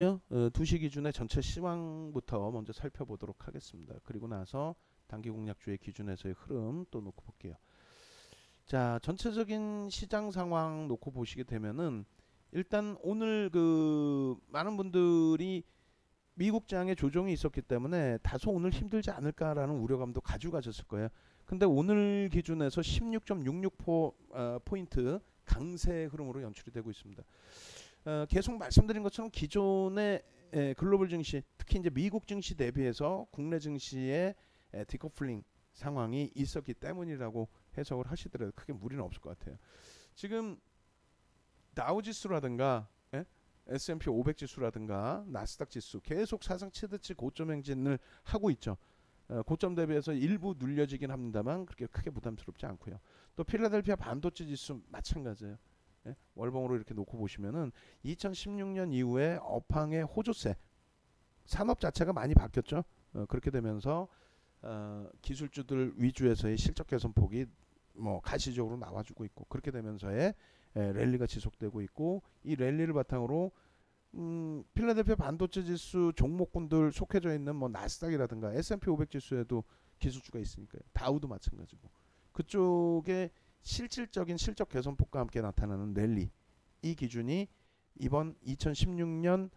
2시 기준의 전체 시황부터 먼저 살펴보도록 하겠습니다. 그리고 나서 단기 공략주의 기준에서의 흐름 또 놓고 볼게요. 자, 전체적인 시장 상황 놓고 보시게 되면은 일단 오늘 많은 분들이 미국장에 조정이 있었기 때문에 다소 오늘 힘들지 않을까라는 우려감도 가지고 가셨을 거예요. 근데 오늘 기준에서 16.66포인트 강세 흐름으로 연출이 되고 있습니다. 계속 말씀드린 것처럼 기존의 글로벌 증시, 특히 이제 미국 증시 대비해서 국내 증시의 디커플링 상황이 있었기 때문이라고 해석을 하시더라도 크게 무리는 없을 것 같아요. 지금 다우지수라든가 S&P 500 지수라든가 나스닥 지수 계속 사상 최대치 고점 행진을 하고 있죠. 고점 대비해서 일부 눌려지긴 합니다만 그렇게 크게 부담스럽지 않고요. 또 필라델피아 반도체 지수 마찬가지예요. 월봉으로 이렇게 놓고 보시면은 2016년 이후에 업황의 호조세, 산업 자체가 많이 바뀌었죠. 그렇게 되면서 기술주들 위주에서의 실적 개선 폭이 뭐 가시적으로 나와주고 있고, 그렇게 되면서의 랠리가 지속되고 있고, 이 랠리를 바탕으로 필라델피아 반도체 지수 종목군들 속해져 있는 뭐 나스닥이라든가 S&P 500 지수에도 기술주가 있으니까요. 다우도 마찬가지고, 그쪽에 실질적인 실적 개선폭과 함께 나타나는 랠리, 이 기준이 이번 2016년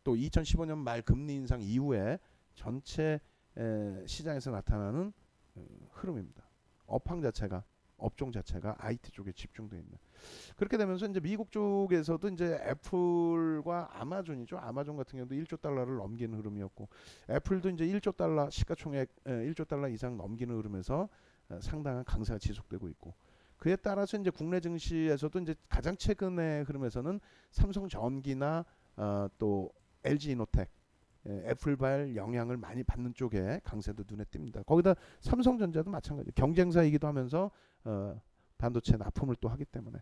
또 2015년 말 금리 인상 이후에 전체 시장에서 나타나는 흐름입니다. 업황 자체가, 업종 자체가 IT 쪽에 집중되어 있는. 그렇게 되면서 이제 미국 쪽에서도 이제 애플과 아마존이죠. 아마존 같은 경우도 1조 달러를 넘기는 흐름이었고, 애플도 이제 1조 달러 시가총액 1조 달러 이상 넘기는 흐름에서 상당한 강세가 지속되고 있고, 그에 따라서 이제 국내 증시에서도 이제 가장 최근의 흐름에서는 삼성전기나 또 LG이노텍, 애플발 영향을 많이 받는 쪽에 강세도 눈에 띕니다. 거기다 삼성전자도 마찬가지, 경쟁사이기도 하면서 반도체 납품을 또 하기 때문에.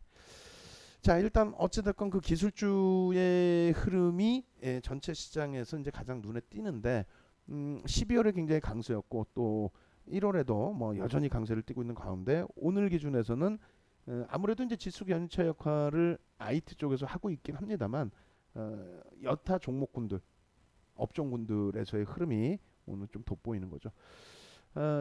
자, 일단 어찌됐건 그 기술주의 흐름이 전체 시장에서 이제 가장 눈에 띄는데, 12월에 굉장히 강세였고 또 1월에도 뭐 여전히 강세를 띠고 있는 가운데, 오늘 기준에서는 아무래도 이제 지수 견인차 역할을 IT 쪽에서 하고 있긴 합니다만, 여타 종목군들, 업종군들에서의 흐름이 오늘 좀 돋보이는 거죠.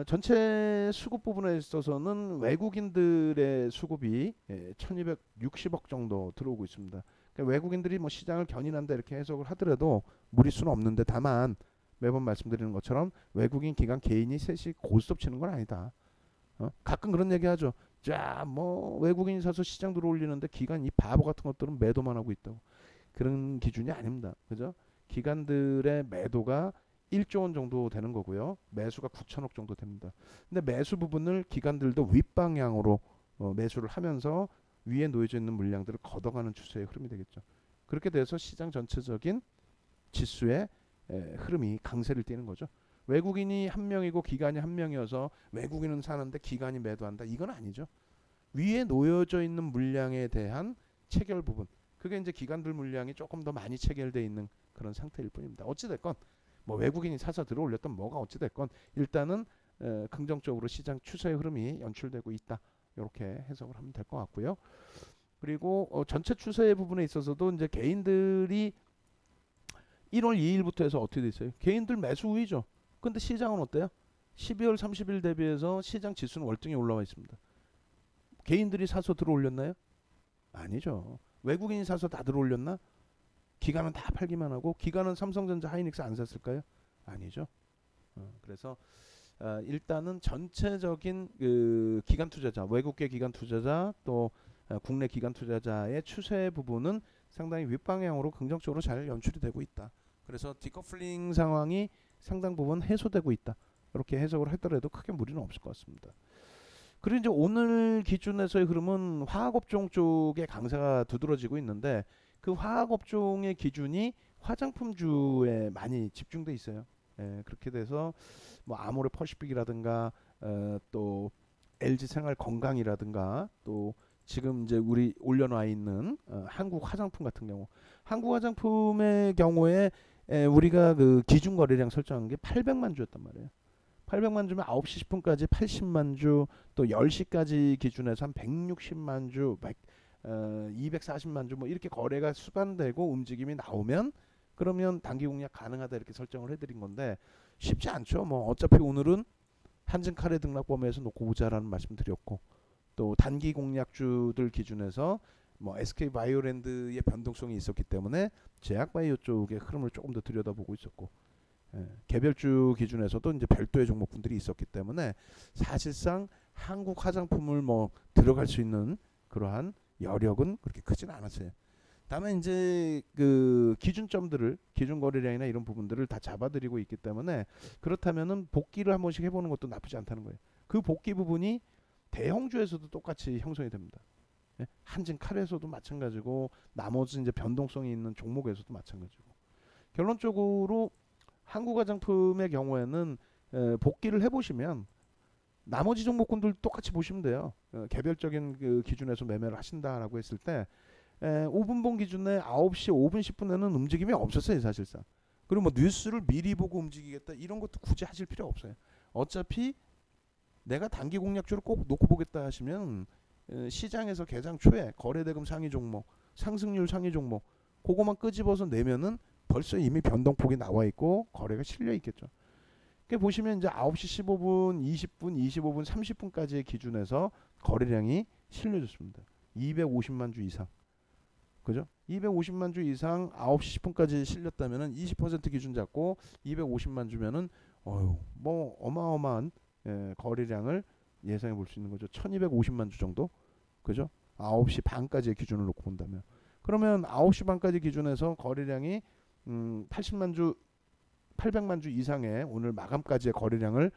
전체 수급 부분에 있어서는 외국인들의 수급이 1260억 정도 들어오고 있습니다. 그러니까 외국인들이 뭐 시장을 견인한다 이렇게 해석을 하더라도 무리수는 없는데, 다만 매번 말씀드리는 것처럼 외국인 기관 개인이 셋이 고스톱 치는 건 아니다. 가끔 그런 얘기 하죠. 자, 뭐 외국인이 사서 시장 들어올리는데 기관 이 바보 같은 것들은 매도만 하고 있다고. 그런 기준이 아닙니다. 그죠? 기관들의 매도가 1조 원 정도 되는 거고요. 매수가 9천억 정도 됩니다. 근데 매수 부분을 기관들도 윗방향으로 매수를 하면서 위에 놓여져 있는 물량들을 걷어가는 추세의 흐름이 되겠죠. 그렇게 돼서 시장 전체적인 지수의 흐름이 강세를 띠는 거죠. 외국인이 한 명이고 기관이 한 명이어서 외국인은 사는데 기관이 매도한다, 이건 아니죠. 위에 놓여져 있는 물량에 대한 체결 부분, 그게 이제 기관들 물량이 조금 더 많이 체결되어 있는 그런 상태일 뿐입니다. 어찌됐건 뭐 외국인이 사서 들어올렸던 뭐가 어찌됐건 일단은 긍정적으로 시장 추세의 흐름이 연출되고 있다, 이렇게 해석을 하면 될 것 같고요. 그리고 전체 추세의 부분에 있어서도 이제 개인들이 1월 2일부터 해서 어떻게 돼 있어요? 개인들 매수 우위죠. 근데 시장은 어때요? 12월 30일 대비해서 시장 지수는 월등히 올라와 있습니다. 개인들이 사서 들어올렸나요? 아니죠. 외국인이 사서 다 들어올렸나? 기관은 다 팔기만 하고, 기관은 삼성전자, 하이닉스 안 샀을까요? 아니죠. 그래서 일단은 전체적인 그 기관 투자자, 외국계 기관 투자자 또 국내 기관 투자자의 추세 부분은 상당히 윗방향으로 긍정적으로 잘 연출이 되고 있다. 그래서 디커플링 상황이 상당 부분 해소되고 있다, 이렇게 해석을 하더라도 크게 무리는 없을 것 같습니다. 그리고 이제 오늘 기준에서의 흐름은 화학업종 쪽에 강세가 두드러지고 있는데, 그 화학업종의 기준이 화장품주에 많이 집중돼 있어요. 그렇게 돼서 뭐 아모레 퍼시픽이라든가 또 LG 생활 건강이라든가, 또 지금 이제 우리 올려놔 있는 한국 화장품 같은 경우, 한국 화장품의 경우에 우리가 그 기준 거래량 설정한 게 800만 주였단 말이에요. 800만 주면 9시 10분까지 80만 주, 또 10시까지 기준해서 한 160만 주, 240만 주 뭐 이렇게 거래가 수반되고 움직임이 나오면 그러면 단기 공략 가능하다 이렇게 설정을 해드린 건데 쉽지 않죠. 뭐 어차피 오늘은 한증 카레 등락 범위에서 놓고 보자라는 말씀드렸고 또 단기 공략주들 기준에서 뭐 SK 바이오랜드의 변동성이 있었기 때문에 제약 바이오 쪽의 흐름을 조금 더 들여다보고 있었고 개별주 기준에서도 이제 별도의 종목분들이 있었기 때문에 사실상 한국 화장품을 뭐 들어갈 수 있는 그러한 여력은 그렇게 크진 않았어요. 다만 이제 그 기준점들을 기준 거래량이나 이런 부분들을 다 잡아드리고 있기 때문에 그렇다면은 복귀를 한 번씩 해보는 것도 나쁘지 않다는 거예요. 그 복귀 부분이 대형주에서도 똑같이 형성이 됩니다. 한진 칼에서도 마찬가지고 나머지 이제 변동성이 있는 종목에서도 마찬가지고 결론적으로 한국화장품의 경우에는 복귀를 해보시면 나머지 종목군들 똑같이 보시면 돼요. 개별적인 그 기준에서 매매를 하신다라고 했을 때 5분봉 기준에 9시 5분 10분에는 움직임이 없었어요 사실상. 그리고 뭐 뉴스를 미리 보고 움직이겠다 이런 것도 굳이 하실 필요 없어요. 어차피 내가 단기 공략주를 꼭 놓고 보겠다 하시면 시장에서 개장 초에 거래대금 상위 종목, 상승률 상위 종목 그거만 끄집어서 내면은 벌써 이미 변동폭이 나와 있고 거래가 실려 있겠죠. 그러니까 보시면 이제 9시 15분, 20분, 25분, 30분까지의 기준에서 거래량이 실려졌습니다. 250만 주 이상. 그죠? 250만 주 이상 9시 10분까지 실렸다면은 20% 기준 잡고 250만 주면은 뭐 어마어마한 거래량을 예상해 볼 수 있는 거죠. 1250만 주 정도. 그죠? 9시 반까지의 기준을 놓고 본다면. 그러면 9시 반까지 기준에서 거래량이 80만 주 800만 주 이상의 오늘 마감까지의 거래량을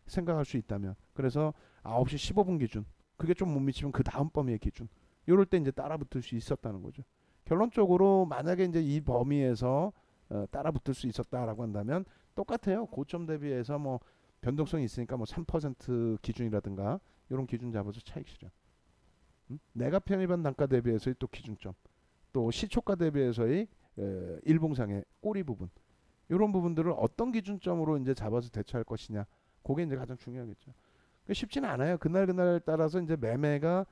생각할 수 있다면 그래서 9시 15분 기준 그게 좀 못 미치면 그 다음 범위의 기준 요럴 때 이제 따라붙을 수 있었다는 거죠. 결론적으로 만약에 이제 이 범위에서 따라붙을 수 있었다라고 한다면 똑같아요. 고점 대비해서 뭐 변동성이 있으니까 뭐 3% 기준이라든가 이런 기준 잡아서 차익 실현. 내가 편입한 단가 대비해서의 또 기준점, 또 시초가 대비해서의 일봉상의 꼬리 부분, 이런 부분들을 어떤 기준점으로 이제 잡아서 대처할 것이냐, 그게 이제 가장 중요하겠죠. 쉽지는 않아요. 그날 따라서 이제 매매가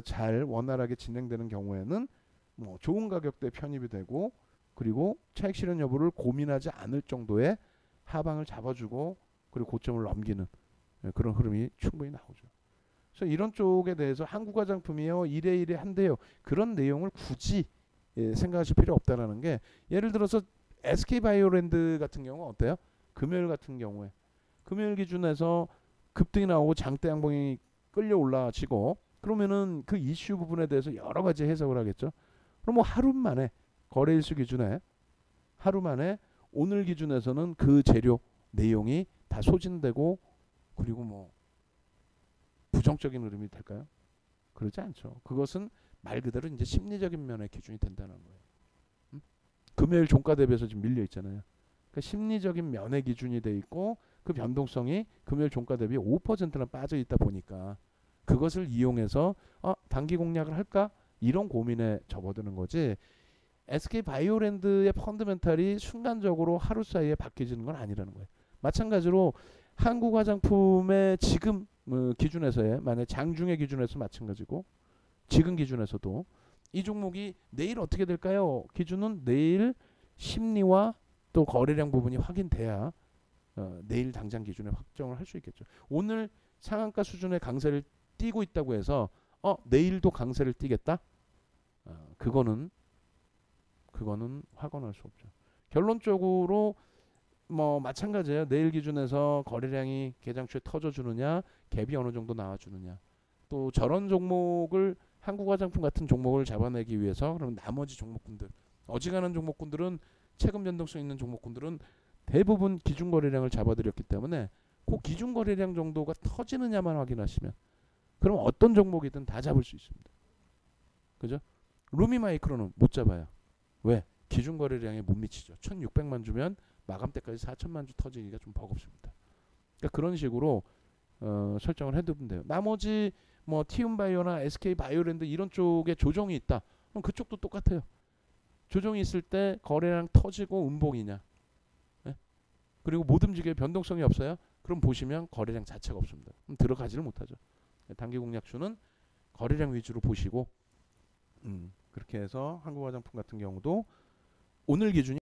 잘 원활하게 진행되는 경우에는 뭐 좋은 가격대에 편입이 되고 그리고 차익 실현 여부를 고민하지 않을 정도의 하방을 잡아주고 그리고 고점을 넘기는 그런 흐름이 충분히 나오죠. 그래서 이런 쪽에 대해서 한국화장품이요 이래 한대요 그런 내용을 굳이 생각하실 필요 없다라는 게 예를 들어서 SK바이오랜드 같은 경우 어때요? 금요일 같은 경우에 금요일 기준에서 급등이 나오고 장대 양봉이 끌려 올라치고 그러면은 그 이슈 부분에 대해서 여러 가지 해석을 하겠죠. 그럼 뭐 하루 만에 거래일수 기준에 하루 만에 오늘 기준에서는 그 재료 내용이 다 소진되고 그리고 뭐 부정적인 흐름이 될까요? 그렇지 않죠. 그것은 말 그대로 이제 심리적인 면의 기준이 된다는 거예요. 금요일 종가 대비해서 지금 밀려 있잖아요. 그러니까 심리적인 면의 기준이 돼 있고 그 변동성이 금요일 종가 대비 5%나 빠져 있다 보니까 그것을 이용해서 단기 공략을 할까? 이런 고민에 접어드는 거지. SK 바이오랜드의 펀드멘탈이 순간적으로 하루 사이에 바뀌지는 건 아니라는 거예요. 마찬가지로 한국 화장품의 지금 기준에서의 만약 장중의 기준에서 마찬가지고 지금 기준에서도 이 종목이 내일 어떻게 될까요? 기준은 내일 심리와 또 거래량 부분이 확인돼야 내일 당장 기준에 확정을 할 수 있겠죠. 오늘 상한가 수준의 강세를 띄고 있다고 해서 내일도 강세를 띄겠다? 그거는 확언할 수 없죠. 결론적으로 뭐 마찬가지예요. 내일 기준에서 거래량이 개장 초에 터져주느냐, 갭이 어느 정도 나와주느냐. 또 저런 종목을 한국화장품 같은 종목을 잡아내기 위해서 그럼 나머지 종목군들, 어지간한 종목군들은 최근 변동성 있는 종목군들은 대부분 기준 거래량을 잡아들였기 때문에 그 기준 거래량 정도가 터지느냐만 확인하시면 그럼 어떤 종목이든 다 잡을 수 있습니다. 그죠? 루미마이크로는 못 잡아요. 왜? 기준 거래량에 못 미치죠. 1600만 주면 마감 때까지 4000만 주 터지기가 좀 버겁습니다. 그러니까 그런 식으로 설정을 해두면 돼요. 나머지 뭐 티움바이오나 SK바이오랜드 이런 쪽에 조정이 있다. 그럼 그쪽도 똑같아요. 조정이 있을 때 거래량 터지고 음봉이냐. 네? 그리고 못 움직여요. 변동성이 없어요. 그럼 보시면 거래량 자체가 없습니다. 그럼 들어가지를 못하죠. 단기 공략주는 거래량 위주로 보시고 그렇게 해서 한국 화장품 같은 경우도 오늘 기준이